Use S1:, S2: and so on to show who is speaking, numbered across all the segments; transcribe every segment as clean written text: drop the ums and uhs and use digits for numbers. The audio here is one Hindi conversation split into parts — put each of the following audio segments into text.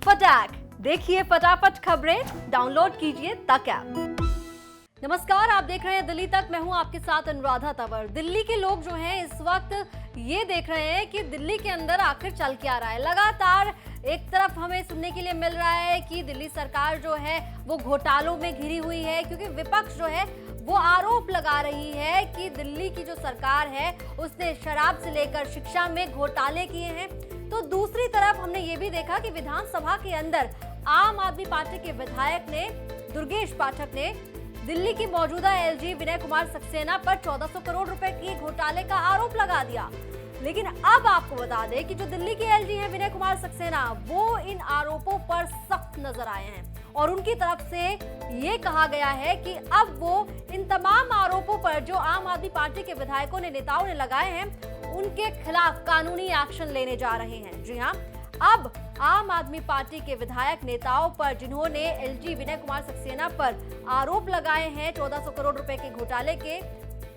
S1: फटाक देखिए फटाफट खबरें, डाउनलोड कीजिए तक ऐप। नमस्कार, आप देख रहे हैं दिल्ली तक। मैं हूं आपके साथ अनुराधा तंवर। दिल्ली के लोग जो हैं इस वक्त ये देख रहे हैं कि दिल्ली के अंदर आखिर चल क्या रहा है। लगातार एक तरफ हमें सुनने के लिए मिल रहा है कि दिल्ली सरकार जो है वो घोटालों में घिरी हुई है, क्योंकि विपक्ष जो है वो आरोप लगा रही है कि दिल्ली की जो सरकार है उसने शराब से लेकर शिक्षा में घोटाले किए हैं। तो दूसरी तरफ हमने ये भी देखा कि विधानसभा के अंदर आम आदमी पार्टी के विधायक ने दुर्गेश पाठक ने दिल्ली की मौजूदा एलजी विनय कुमार सक्सेना पर 1400 करोड़ रुपए की घोटाले का आरोप लगा दिया। लेकिन अब आपको बता दें कि जो दिल्ली के एलजी हैं विनय कुमार सक्सेना, वो इन आरोपों पर सख्त नजर आए हैं और उनकी तरफ से ये कहा गया है कि अब वो इन तमाम आरोपों पर जो आम आदमी पार्टी के विधायकों ने, नेताओं ने लगाए हैं, उनके खिलाफ कानूनी एक्शन लेने जा रहे हैं। जी हाँ, अब आम आदमी पार्टी के विधायक नेताओं पर जिन्होंने एलजी विनय कुमार सक्सेना पर आरोप लगाए हैं 1400 करोड़ रुपए के घोटाले के,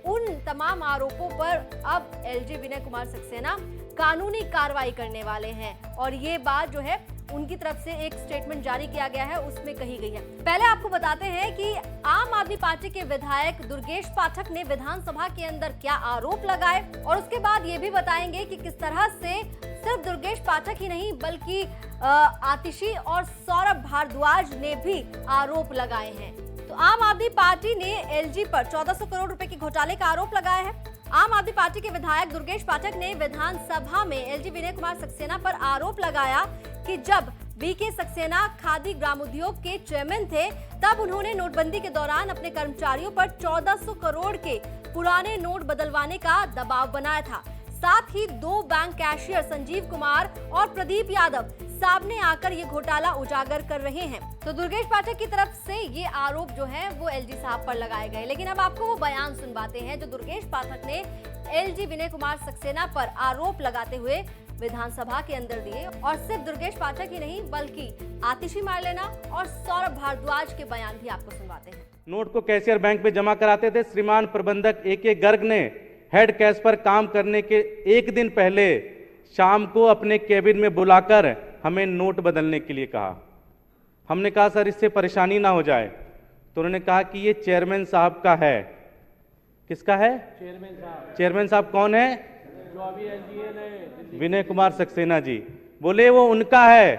S1: उन तमाम आरोपों पर अब एलजी विनय कुमार सक्सेना कानूनी कार्रवाई करने वाले हैं। और ये बात जो है उनकी तरफ से एक स्टेटमेंट जारी किया गया है, उसमें कही गई है। पहले आपको बताते हैं कि आम आदमी पार्टी के विधायक दुर्गेश पाठक ने विधानसभा के अंदर क्या आरोप लगाए, और उसके बाद ये भी बताएंगे कि किस तरह से सिर्फ दुर्गेश पाठक ही नहीं बल्कि आतिशी और सौरभ भारद्वाज ने भी आरोप लगाए हैं। तो आम आदमी पार्टी ने एलजी पर 1400 करोड़ रुपए के घोटाले का आरोप लगाया है। आम आदमी पार्टी के विधायक दुर्गेश पाठक ने विधानसभा में एलजी विनय कुमार सक्सेना पर आरोप लगाया कि जब बीके सक्सेना खादी ग्रामोद्योग के चेयरमैन थे तब उन्होंने नोटबंदी के दौरान अपने कर्मचारियों पर 1400 करोड़ के पुराने नोट बदलवाने का दबाव बनाया था। साथ ही दो बैंक कैशियर संजीव कुमार और प्रदीप यादव सामने आकर ये घोटाला उजागर कर रहे हैं। तो दुर्गेश पाठक की तरफ से ये आरोप जो है वो एलजी साहब पर लगाए गए। लेकिन अब आपको वो बयान सुनवाते हैं जो दुर्गेश पाठक ने एलजी विनय कुमार सक्सेना पर आरोप लगाते हुए विधानसभा के अंदर दिए। और सिर्फ दुर्गेश पाठक ही नहीं बल्कि आतिशी मारलेना और सौरभ भारद्वाज के बयान भी आपको सुनवाते हैं।
S2: नोट को कैशियर बैंक में जमा कराते थे। श्रीमान प्रबंधक ए.के. गर्ग ने हेड कैश पर काम करने के एक दिन पहले शाम को अपने केबिन में बुलाकर हमें नोट बदलने के लिए कहा। हमने कहा सर इससे परेशानी ना हो जाए, तो उन्होंने कहा कि ये चेयरमैन साहब का है। किसका है? चेयरमैन साहब। चेयरमैन साहब कौन है? जो अभी एलजीएल है, विनय कुमार सक्सेना जी। बोले वो उनका है,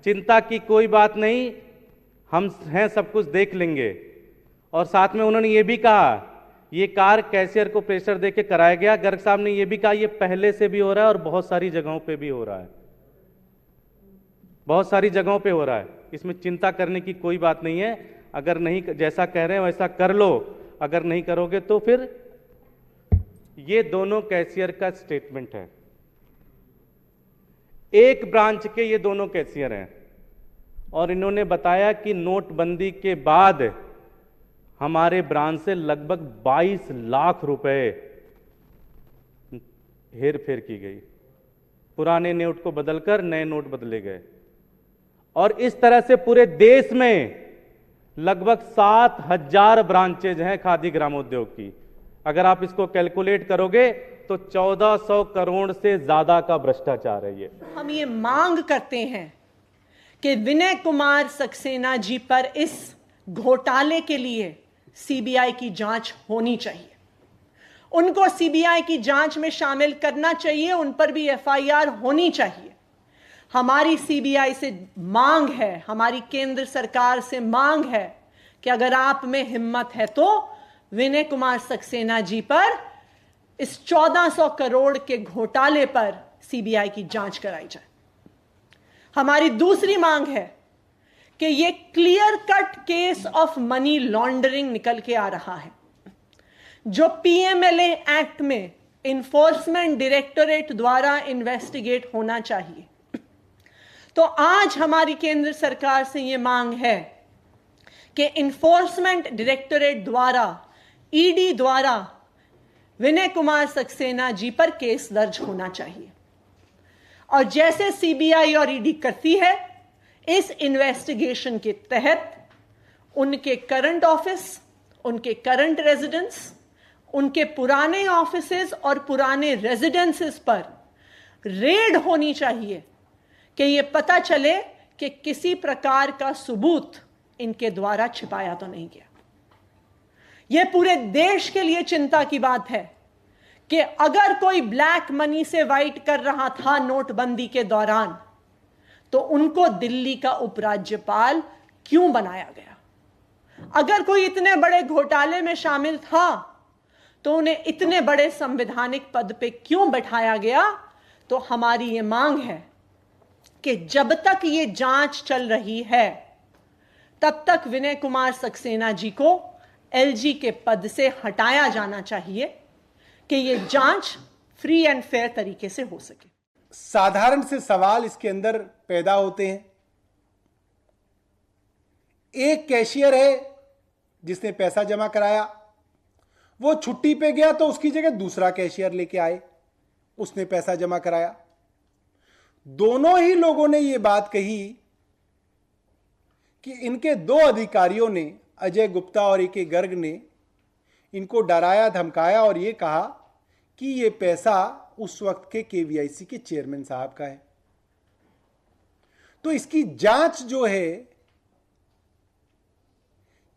S2: चिंता की कोई बात नहीं, हम हैं, सब कुछ देख लेंगे। और साथ में उन्होंने ये भी कहा ये कार कैशियर को प्रेशर देके कराया गया। गर्ग साहब ने ये भी कहा ये पहले से भी हो रहा है और बहुत सारी जगहों पे भी हो रहा है, बहुत सारी जगहों पे हो रहा है, इसमें चिंता करने की कोई बात नहीं है। अगर नहीं, जैसा कह रहे हैं वैसा कर लो, अगर नहीं करोगे तो फिर। ये दोनों कैशियर का स्टेटमेंट है, एक ब्रांच के ये दोनों कैशियर हैं। और इन्होंने बताया कि नोटबंदी के बाद हमारे ब्रांच से लगभग 22 लाख रुपए हेर फेर की गई। पुराने नोट को बदलकर नए नोट बदले गए। और इस तरह से पूरे देश में लगभग 7000 ब्रांचेज हैं खादी ग्रामोद्योग की। अगर आप इसको कैलकुलेट करोगे तो 1400 करोड़ से ज्यादा का भ्रष्टाचार है ये।
S3: हम ये मांग करते हैं कि विनय कुमार सक्सेना जी पर इस घोटाले के लिए सीबीआई की जांच होनी चाहिए। उनको सीबीआई की जांच में शामिल करना चाहिए, उन पर भी एफआईआर होनी चाहिए। हमारी सीबीआई से मांग है, हमारी केंद्र सरकार से मांग है कि अगर आप में हिम्मत है तो विनय कुमार सक्सेना जी पर इस 1400 करोड़ के घोटाले पर सीबीआई की जांच कराई जाए। हमारी दूसरी मांग है कि ये clear cut case of money laundering निकल के आ रहा है, जो पीएमएलए एक्ट में इन्फोर्समेंट डायरेक्टोरेट द्वारा इन्वेस्टिगेट होना चाहिए। तो आज हमारी केंद्र सरकार से यह मांग है कि इन्फोर्समेंट डायरेक्टोरेट द्वारा, ईडी द्वारा विनय कुमार सक्सेना जी पर केस दर्ज होना चाहिए। और जैसे सीबीआई और ईडी करती है, इस इन्वेस्टिगेशन के तहत उनके करंट ऑफिस, उनके करंट रेजिडेंस, उनके पुराने ऑफिसेज और पुराने रेजिडेंसेस पर रेड होनी चाहिए कि ये पता चले कि किसी प्रकार का सबूत इनके द्वारा छिपाया तो नहीं गया। यह पूरे देश के लिए चिंता की बात है कि अगर कोई ब्लैक मनी से वाइट कर रहा था नोटबंदी के दौरान, तो उनको दिल्ली का उपराज्यपाल क्यों बनाया गया? अगर कोई इतने बड़े घोटाले में शामिल था तो उन्हें इतने बड़े संवैधानिक पद पे क्यों बैठाया गया? तो हमारी ये मांग है कि जब तक ये जांच चल रही है तब तक विनय कुमार सक्सेना जी को एलजी के पद से हटाया जाना चाहिए कि ये जांच फ्री एंड फेयर तरीके से हो सके।
S4: साधारण से सवाल इसके अंदर पैदा होते हैं। एक कैशियर है जिसने पैसा जमा कराया, वो छुट्टी पे गया तो उसकी जगह दूसरा कैशियर लेके आए, उसने पैसा जमा कराया। दोनों ही लोगों ने यह बात कही कि इनके दो अधिकारियों ने, अजय गुप्ता और ए.के. गर्ग ने, इनको डराया धमकाया और यह कहा कि यह पैसा उस वक्त के केवीआईसी के चेयरमैन साहब का है। तो इसकी जांच जो है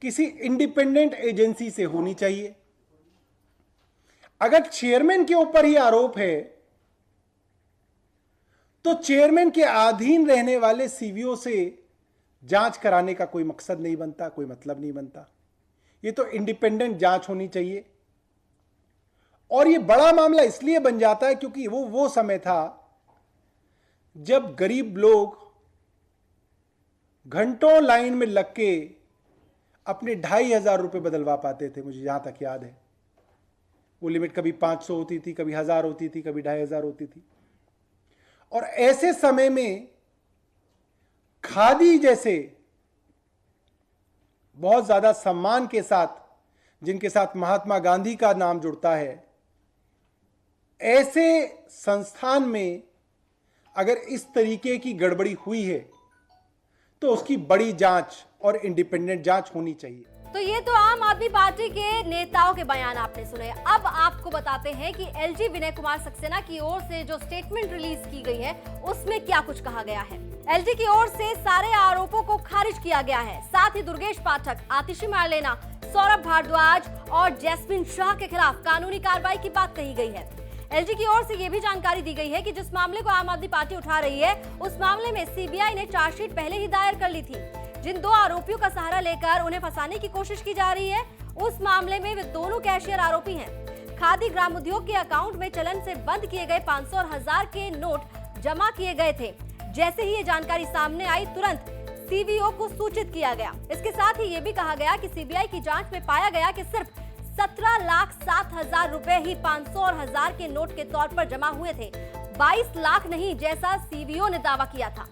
S4: किसी इंडिपेंडेंट एजेंसी से होनी चाहिए। अगर चेयरमैन के ऊपर ही आरोप है तो चेयरमैन के अधीन रहने वाले सीवीओ से जांच कराने का कोई मकसद नहीं बनता, कोई मतलब नहीं बनता। ये तो इंडिपेंडेंट जांच होनी चाहिए। और ये बड़ा मामला इसलिए बन जाता है क्योंकि वो समय था जब गरीब लोग घंटों लाइन में लग के अपने 2,500 रुपए बदलवा पाते थे। मुझे जहां तक याद है वो लिमिट कभी 500 होती थी, कभी 1000 होती थी, कभी 2,500 होती थी। और ऐसे समय में खादी जैसे बहुत ज्यादा सम्मान के साथ, जिनके साथ महात्मा गांधी का नाम जुड़ता है, ऐसे संस्थान में अगर इस तरीके की गड़बड़ी हुई है तो उसकी बड़ी जांच और इंडिपेंडेंट जांच होनी चाहिए।
S1: तो ये तो आम आदमी पार्टी के नेताओं के बयान आपने सुने। अब आपको बताते हैं कि एलजी विनय कुमार सक्सेना की ओर से जो स्टेटमेंट रिलीज की गई है उसमें क्या कुछ कहा गया है। एलजी की ओर से सारे आरोपों को खारिज किया गया है। साथ ही दुर्गेश पाठक, आतिशी मारलेना, सौरभ भारद्वाज और जैस्मिन शाह के खिलाफ कानूनी कार्रवाई की बात कही गई है। एलजी की ओर से यह भी जानकारी दी गई है कि जिस मामले को आम आदमी पार्टी उठा रही है उस मामले में सीबीआई ने चार्जशीट पहले ही दायर कर ली थी। जिन दो आरोपियों का सहारा लेकर उन्हें फंसाने की कोशिश की जा रही है उस मामले में वे दोनों कैशियर आरोपी हैं। खादी ग्राम उद्योग के अकाउंट में चलन से बंद किए गए 500 और 1000 के नोट जमा किए गए थे। जैसे ही ये जानकारी सामने आई तुरंत सीवीओ को सूचित किया गया। इसके साथ ही ये भी कहा गया कि सीबीआई की जांच में पाया गया कि सिर्फ 17,07,000 रुपए ही 500 और 1000 के नोट के तौर पर जमा हुए थे, 22 लाख नहीं जैसा सीवीओ ने दावा किया था।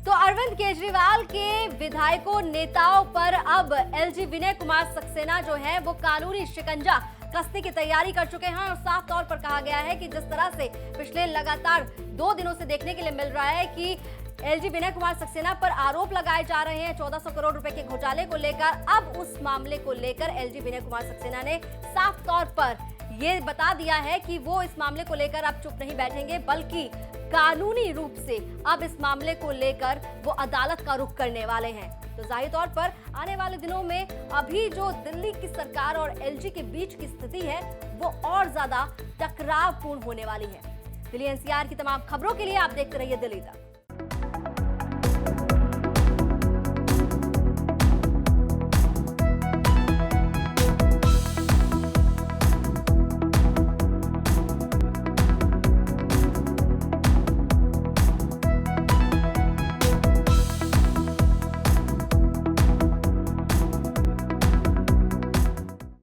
S1: तो अरविंद केजरीवाल के विधायकों नेताओं पर अब एलजी विनय कुमार सक्सेना जो है वो कानूनी शिकंजा कसने की तैयारी कर चुके हैं। और साफ तौर पर कहा गया है कि जिस तरह से पिछले लगातार 2 दिनों से देखने के लिए मिल रहा है कि एलजी विनय कुमार सक्सेना पर आरोप लगाए जा रहे हैं 1400 करोड़ रुपए के घोटाले को लेकर, अब उस मामले को लेकर एलजी विनय कुमार सक्सेना ने साफ तौर पर ये बता दिया है कि वो इस मामले को लेकर अब चुप नहीं बैठेंगे, बल्कि कानूनी रूप से अब इस मामले को लेकर वो अदालत का रुख करने वाले हैं। तो जाहिर तौर पर आने वाले दिनों में अभी जो दिल्ली की सरकार और एलजी के बीच की स्थिति है वो और ज्यादा टकरावपूर्ण होने वाली है। दिल्ली एनसीआर की तमाम खबरों के लिए आप देखते रहिए दिल्ली तक।